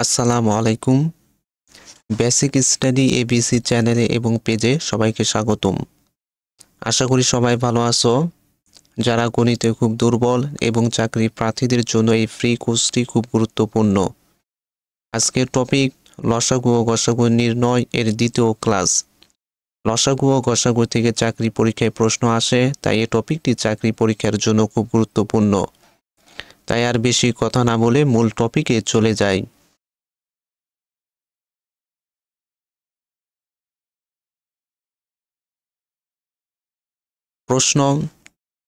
আসসালামু আলাইকুম। Basic study ABC চ্যানেলে এবং পেজে সবাইকে স্বাগতম। আশা করি সবাই ভালো আছো। যারা গণিতে খুব দুর্বল এবং চাকরি প্রার্থীদের জন্য এই ফ্রি কোর্সটি খুব গুরুত্বপূর্ণ। আজকের টপিক লসাগু ও গসাগু নির্ণয় এর দ্বিতীয় ক্লাস। লসাগু ও গসাগু থেকে চাকরি পরীক্ষায় প্রশ্ন আসে, তাই এই টপিকটি চাকরি পরীক্ষার জন্য খুব গুরুত্বপূর্ণ। তাই আর বেশি কথা না বলে মূল টপিকে চলে যাই। প্রশ্ন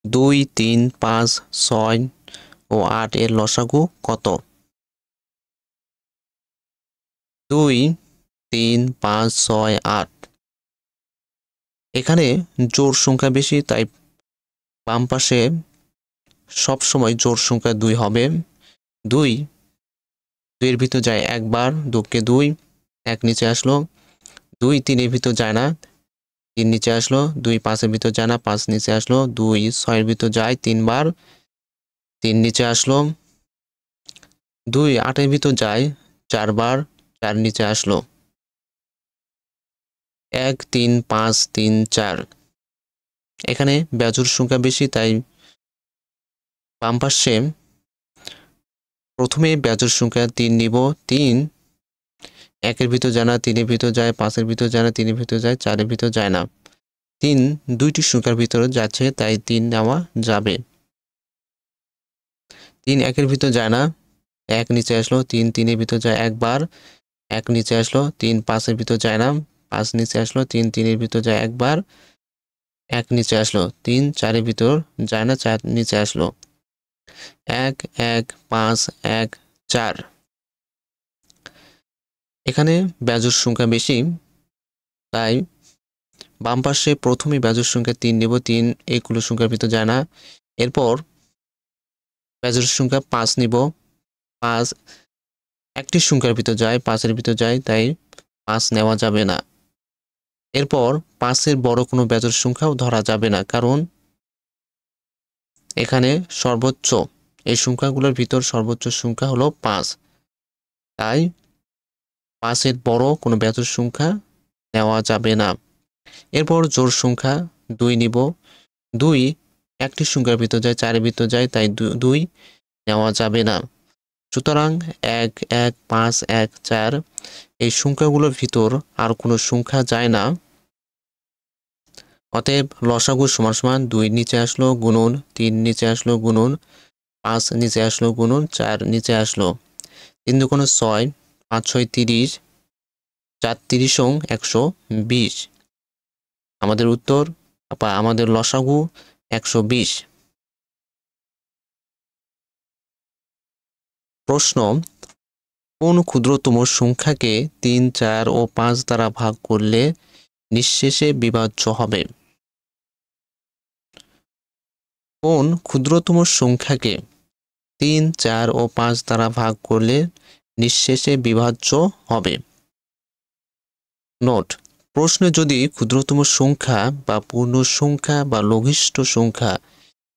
2, 3, 5, 6 ও 8 এর লসাগু কত? 2, 3, 5, 6, 8। এখানে জোড় সংখ্যা বেশি, তাই বাম পাশে সবসময় জোড় সংখ্যা 2 হবে। 2 এর ভিতর যায় একবার, 2কে 2, 1 নিচে আসলো। 2 3 এর ভিতর যায় না, 3 নিচে আসলো। 2 5 এর ভিতর যায় না, 5 নিচে আসলো। 2 6 এর ভিতর যায় 3 বার, 3 নিচে আসলো। 2 8 এর ভিতর যায় 4 বার, 4 নিচে আসলো। 1 3 5 3 4। এখানে বেজোড় সংখ্যা বেশি, তাই বাম পাশে প্রথমে বেজোড় সংখ্যা 3 নিব। 3 1 এর ভিতর যায় না, 3 এর ভিতর যায়, 5 এর ভিতর যায় না, 3 এর ভিতর যায়, 4 এর ভিতর যায় না। 3 দুইটি সংখ্যার ভিতরে যাচ্ছে, তাই 3 নেওয়া যাবে। 3 1 এর ভিতর যায় না, 1 নিচে আসলো। 3 3 এর ভিতর যায় একবার, 1 নিচে আসলো। 3 5 এর ভিতর যায় না, 5 নিচে আসলো। 3 3 এর ভিতর যায় একবার, 1 নিচে আসলো। 3 4 এর ভিতর যায় না, 4 নিচে আসলো। 1 1 5 1 4। এখানে বেজোড় সংখ্যা বেশি, তাই বাম পাশে প্রথমে বেজোড় সংখ্যা 3 নেব। 3 এইগুলো সংখ্যার ভিতর যায় না। এরপর বেজোড় সংখ্যা 5 নিব। 5 একটি সংখ্যার ভিতর যায়, 5 এর ভিতর যায়, তাই 5 নেওয়া যাবে না। এরপর 5 এর বড় কোনো বেজোড় সংখ্যাও ধরা যাবে না, কারণ এখানে সর্বোচ্চ এই সংখ্যাগুলোর ভিতর সর্বোচ্চ সংখ্যা হলো 5, তাই 5 এর বড় কোনো বেজোড় সংখ্যা নেওয়া যাবে না। এরপর জোড় সংখ্যা 2 নিব। 2 একটি সংখ্যার ভিতর যায়, 4 এর ভিতর যায়, তাই 2 নেওয়া যাবে না। সুতরাং 1 1 5 1 4 এই সংখ্যাগুলোর ভিতর আর কোনো সংখ্যা যায় না। অতএব লসাগু সমান সমান 2 নিচে আসলো গুণন 3 নিচে আসলো গুণন 5 নিচে আসলো গুণন 4 নিচে আসলো। 3 দুগুণে 6, 5 6 30, 4 30 120। আমাদের উত্তর বা আমাদের লসাগু 120। প্রশ্ন, কোন ক্ষুদ্রতম সংখ্যাকে 3 4 ও 5 দ্বারা ভাগ করলে নিঃশেষে বিভাজ্য হবে? কোন ক্ষুদ্রতম সংখ্যাকে 3 4 ও 5 দ্বারা ভাগ করলে নিঃশেষে বিভাজ্য হবে? নোট: প্রশ্নে যদি ক্ষুদ্রতম সংখ্যা বা পূর্ণ সংখ্যা বা লঘিষ্ঠ সংখ্যা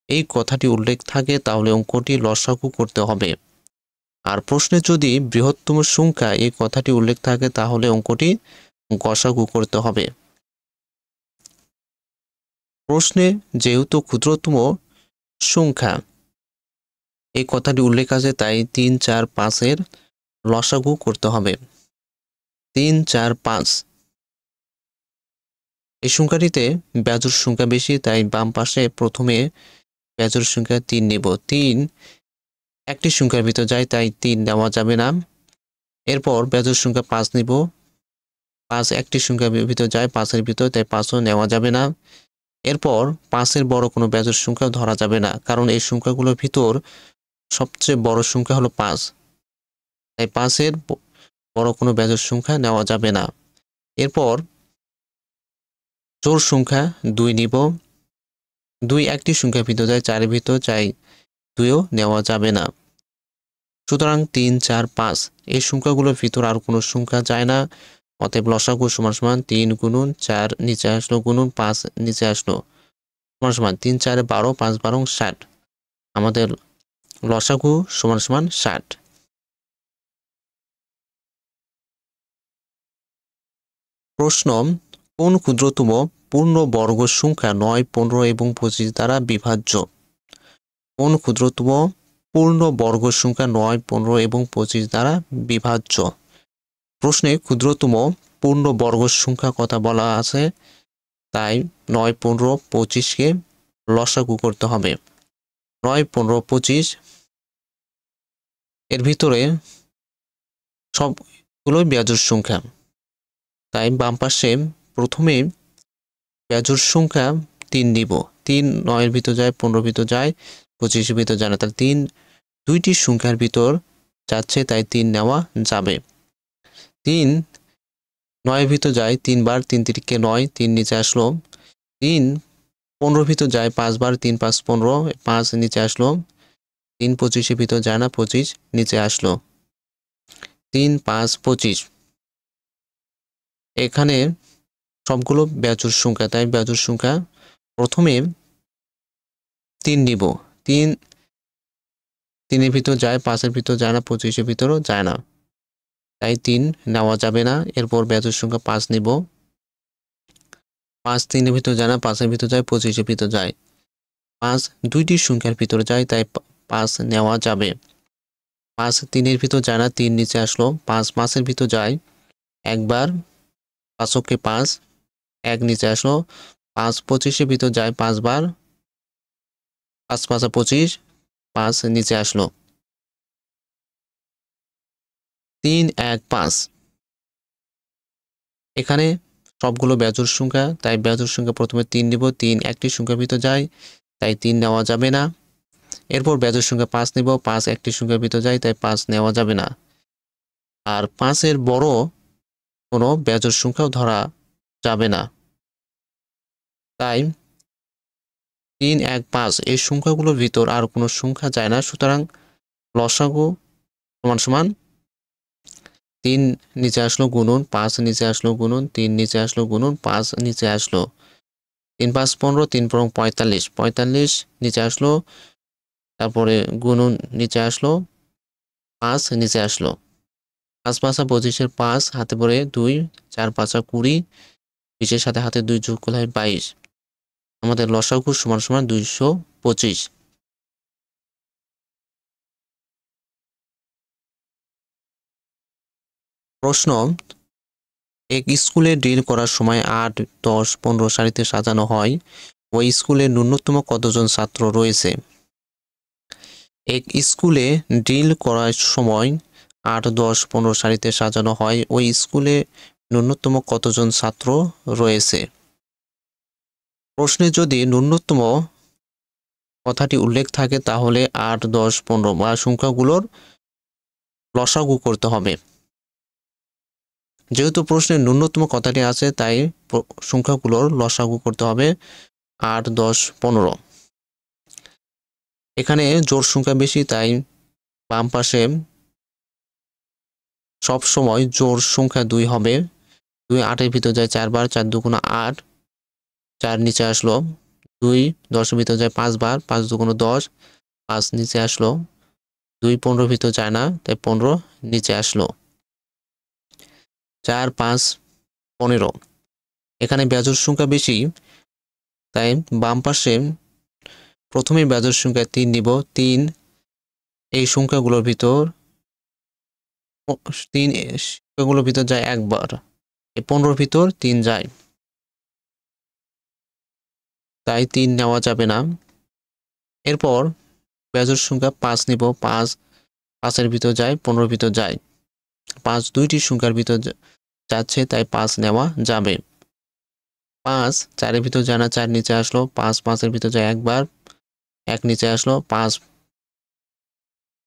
এই কথাটি উল্লেখ থাকে, তাহলে অঙ্কটি লসাগু করতে হবে। আর প্রশ্নে যদি বৃহত্তম সংখ্যা এই কথাটি উল্লেখ থাকে, তাহলে অঙ্কটি গসাগু করতে হবে। প্রশ্নে যেহেতু ক্ষুদ্রতম সংখ্যা এই কথাটি উল্লেখ আছে, তাই 3 4 5 এর লসাগু করতে হবে। 3 4 5 এই সংখ্যাটিতে বেজোড় সংখ্যা বেশি, তাই বাম পাশে প্রথমে বেজোড় সংখ্যা 3 নেব। 3 একটি সংখ্যার ভিতর যায়, তাই 3 নেওয়া যাবে না। এরপর বেজোড় সংখ্যা 5 নিব। 5 একটি সংখ্যার ভিতর যায়, 5 এর ভিতর, তাই 5ও নেওয়া যাবে না। এরপর 5 এর বড় কোনো বেজোড় সংখ্যা ধরা যাবে না, কারণ এই সংখ্যাগুলোর ভিতর সবচেয়ে বড় সংখ্যা হলো 5, তাই 5 এর বড় কোনো বেজোড় সংখ্যা নেওয়া যাবে না। এরপর জোড় সংখ্যা 2 নিব। 2 একটি সংখ্যার ভিতর যায়, 4 এর ভিতর, তাই 2ও নেওয়া যাবে না। সুতরাং 3 4 5 এই সংখ্যাগুলোর ভিতর আর কোনো সংখ্যা যায় না। অতএব লসাগু সমান সমান 3 গুণন 4 নিচে আসলো গুণন 5 নিচে আসলো সমান সমান 3 4 12, 5 12 60। আমাদের লসাগু সমান সমান 60। প্রশ্ন, কোন ক্ষুদ্রতম পূর্ণ বর্গ সংখ্যা 9, 15 এবং 25 দ্বারা বিভাজ্য? কোন ক্ষুদ্রতম পূর্ণ বর্গ সংখ্যা 9, 15 এবং 25 দ্বারা বিভাজ্য? প্রশ্নে ক্ষুদ্রতম পূর্ণ বর্গ সংখ্যা কথা বলা আছে, তাই 9, 15, 25কে লসাগু করতে হবে। 9, 15, 25 এর ভিতরে সবগুলোই বেজোড় সংখ্যা, তাই বাম পাশে প্রথমে বেজোড় সংখ্যা 3 নিব। 3 9 এর ভিতর যায়, 15 ভিতর যায়, 25 এর ভিতর যায় না, তাহলে 3 দুইটি সংখ্যার ভিতর যাচ্ছে, তাই 3 নেওয়া যাবে। 3 9 এর ভিতর যায় 3 বার, 3 3কে 9, 3 নিচে আসলো। 3 15 ভিতর যায় 5 বার, 3 5 15, 5 নিচে আসলো। 3 25 এর ভিতর যায় না, 25 নিচে আসলো। 3 5 25 এখানে সবগুলো বেজোড় সংখ্যা, তাই বেজোড় সংখ্যা প্রথমে 3 নিব। 3 3 এর ভিতর যায়, 5 এর ভিতর যায় না, 25 এর ভিতরও যায় না, তাই 3 নেওয়া যাবে না। এরপর বেজোড় সংখ্যা 5 নিব। 5 3 এর ভিতর যায় না, 5 এর ভিতর যায়, 25 এর ভিতর যায়। 5 দুইটি সংখ্যার ভিতরে যায়, তাই 5 নেওয়া যাবে। 5 3 এর ভিতর যায় না, 3 নিচে আসলো। 5 5 এর ভিতর যায় একবার, 5 কে 5, 1 নিচে আসলো। 5 25 এর ভিতর যায় 5 বার, 5 5 25, 5 নিচে আসলো। 3 1 5 এখানে সবগুলো বেজোড় সংখ্যা, তাই বেজোড় সংখ্যা প্রথমে 3 নিব। 3 একটি সংখ্যার ভিতর যায়, তাই 3 নেওয়া যাবে না। এরপর বেজোড় সংখ্যা 5 নিব। 5 একটি সংখ্যার ভিতর যায়, তাই 5 নেওয়া যাবে না। আর 5 এর বড় কোনো বেজোড় সংখ্যাও ধরা যাবে না, তাই 3 1 5 এই সংখ্যাগুলোর ভিতর আর কোনো সংখ্যা যায় না। সুতরাং লসাগু সমান সমান 3 নিচে আসলো গুণন 5 নিচে আসলো গুণন 3 নিচে আসলো গুণন 5 নিচে আসলো। 3 5 15, 3 15 45, 45 নিচে আসলো, তারপরে গুণন নিচে আসলো, 5 নিচে আসলো। 5 5 25 এর 5 হাতে পড়ে 2, 4 5 20, 20 এর সাথে হাতে 2 যোগ করলে হয় 22। আমাদের লসাগু সমান সমান 225। প্রশ্ন, এক স্কুলে ড্রিল করার সময় 8, 10, 15 সারিতে সাজানো হয়, ওই স্কুলে ন্যূনতম কতজন ছাত্র রয়েছে? এক স্কুলে ড্রিল করার সময় 8, 10, 15 সারিতে সাজানো হয়, ওই স্কুলে ন্যূনতম কতজন ছাত্র রয়েছে? প্রশ্নে যদি ন্যূনতম কথাটি উল্লেখ থাকে, তাহলে 8, 10, 15 বা সংখ্যাগুলোর লসাগু করতে হবে। যেহেতু প্রশ্নে ন্যূনতম কথাটি আছে, তাই সংখ্যাগুলোর লসাগু করতে হবে 8, 10, 15। এখানে জোড় সংখ্যা বেশি, তাই বাম পাশে সব সময় জোড় সংখ্যা 2 হবে। 2 8 এর ভিতর যায় 4 বার, 4 2 8, 4 নিচে আসলো। 2 10 এর ভিতর যায় 5 বার, 5 2 10, 5 নিচে আসলো। 2 15 এর ভিতর যায় না, তাই 15 নিচে আসলো। 4 5 15 এখানে বেজোড় সংখ্যা বেশি, তাই বাম পাশে প্রথমে বেজোড় সংখ্যা 3 নিব। 3 এই সংখ্যাগুলোর ভিতর 3 সংখ্যাগুলোর ভিতর যায় একবার, এই 15 ভিতর 3 যায়, তাই 3 নেওয়া যাবে না। এরপর বেজোড় সংখ্যা 5 নিব। 5 5 এর ভিতর যায়, 15 ভিতর যায়। 5 দুইটি সংখ্যার ভিতর যাচ্ছে, তাই 5 নেওয়া যাবে। 5 4 এর ভিতর যায় না, 4 নিচে আসলো। 5 5 এর ভিতর যায় একবার, 1 নিচে আসলো। 5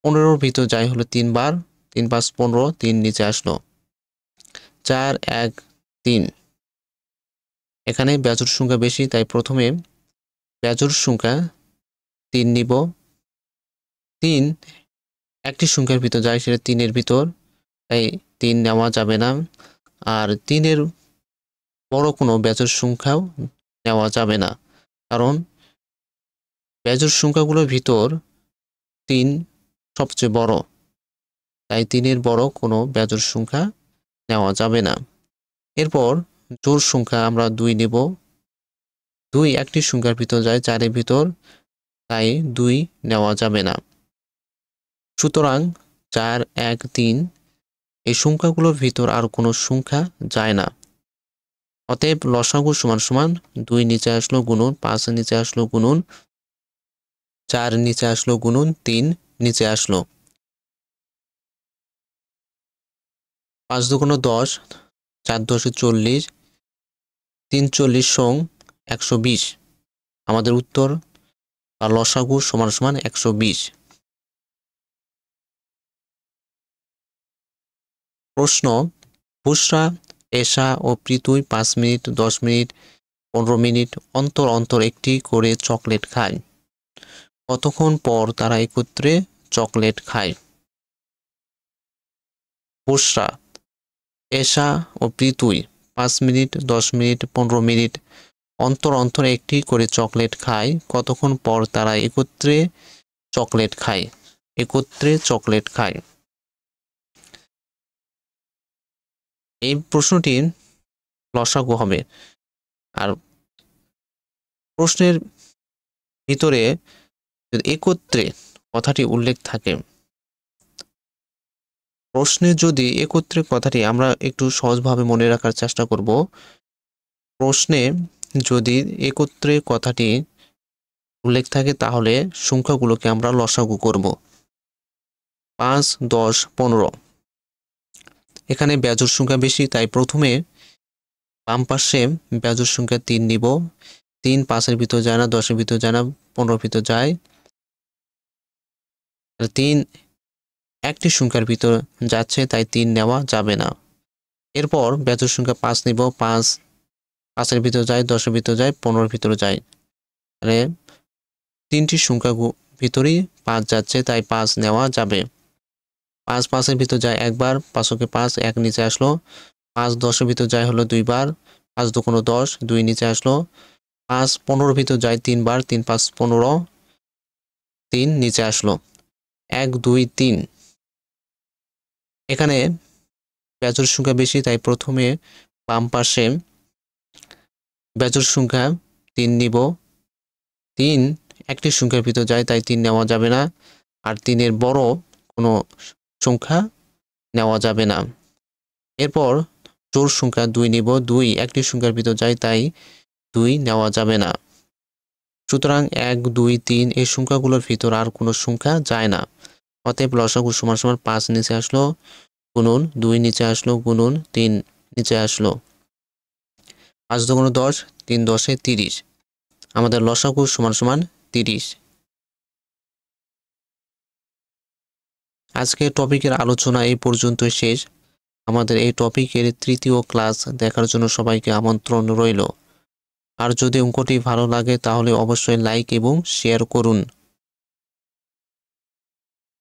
15 এর ভিতর যায় হলো 3 বার, 3 5 15, 3 নিচে আসলো। 4 1 3 এখানে বেজোড় সংখ্যা বেশি, তাই প্রথমে বেজোড় সংখ্যা 3 নিব। 3 একটি সংখ্যার ভিতর যায়, সেটা 3 এর ভিতর, তাই 3 নেওয়া যাবে না। আর 3 এর বড় কোনো বেজোড় সংখ্যাও নেওয়া যাবে না, কারণ বেজোড় সংখ্যাগুলোর ভিতর 3 সবচেয়ে বড়, তাই 3 এর বড় কোনো বেজোড় সংখ্যা নেওয়া যাবে না। এরপর জোড় সংখ্যা আমরা 2 নেব। 2 একটি সংখ্যার ভিতর যায় 4 এর ভিতর, তাই 2 নেওয়া যাবে না। সুতরাং 4, 1, 3 এই সংখ্যাগুলোর ভিতর আর কোনো সংখ্যা যায় না। অতএব লসাগু সমান সমান 2 নিচে আসলো গুণন 5 নিচে আসলো গুণন 4 নিচে আসলো গুণন 3 নিচে আসলো। 5 দুগুণ 10, 4 10 40, 3 40 সং 120। আমাদের উত্তর বা লসাগু সমান সমান 120। প্রশ্ন, বুশরা, এশা ও প্রীতুই 5 মিনিট, 10 মিনিট, 15 মিনিট অন্তর অন্তর একটি করে চকলেট খায়। কতক্ষণ পর তারা একত্রে চকলেট খায়? বুশরা, এশা ও প্রীতুই 5 মিনিট, 10 মিনিট, 15 মিনিট অন্তর অন্তর একটি করে চকলেট খায়। কতক্ষণ পর তারা একত্রে চকলেট খায়? একত্রে চকলেট খায়। এই প্রশ্নটির লসাগু হবে। আর প্রশ্নের ভিতরে যদি একত্রে কথাটি উল্লেখ থাকে, প্রশ্নে যদি একত্রে কথাটি আমরা একটু সহজভাবে মনে রাখার চেষ্টা করব। প্রশ্নে যদি একত্রে কথাটি উল্লেখ থাকে তাহলে সংখ্যাগুলোকে আমরা লসাগু করব। 5, 10, 15। এখানে বেজোড় সংখ্যা বেশি, তাই প্রথমে বাম পাশে বেজোড় সংখ্যা 3 নিব। 3 5 এর ভিতর যায় না, 10 এর ভিতর যায় না, 15 এর ভিতর যায়। 3 একটি সংখ্যার ভিতর যাচ্ছে, তাই 3 নেওয়া যাবে না। এরপর বেজোড় সংখ্যা 5 নিব। 5 5 এর ভিতর যায়, 10 এর ভিতর যায়, 15 এর ভিতর যায়। মানে তিনটি সংখ্যা ভিতরেই 5 যাচ্ছে, তাই 5 নেওয়া যাবে। 5 5 এর ভিতর যায় একবার, 5 কে 5 1 নিচে আসলো। 5 10 এর ভিতর যায় হলো 2 বার, 5 দুগুণ 10 2 নিচে আসলো। 5 15 এর ভিতর যায় 3 বার, 3 5 15 3 নিচে আসলো। 1 2 3। এখানে বেজোড় সংখ্যা বেশি, তাই প্রথমে বাম পাশে বেজোড় সংখ্যা 3 নিব। 3 একটি সংখ্যার ভিতর যায়, তাই 3 নেওয়া যাবে না। আর 3 এর বড় কোনো সংখ্যা নেওয়া যাবে না। এরপর জোড় সংখ্যা 2 নিব। 2 একটি সংখ্যার ভিতর যায়, তাই 2 নেওয়া যাবে না। সুতরাং 1 2 3 এই সংখ্যাগুলোর ভিতর আর কোনো সংখ্যা যায় না। অতএব লসাগু সমান সমান 5 নিচে আসলো গুণন 2 নিচে আসলো গুণন 3 নিচে আসলো। 5 দুগুণ 10 3 10 এ 30। আমাদের লসাগু সমান সমান 30। আজকে টপিকের আলোচনা এই পর্যন্তই শেষ। আমাদের এই টপিকের তৃতীয় ক্লাস দেখার জন্য সবাইকে আমন্ত্রণ রইল। আর যদি অঙ্কটি ভালো লাগে তাহলে অবশ্যই লাইক এবং শেয়ার করুন।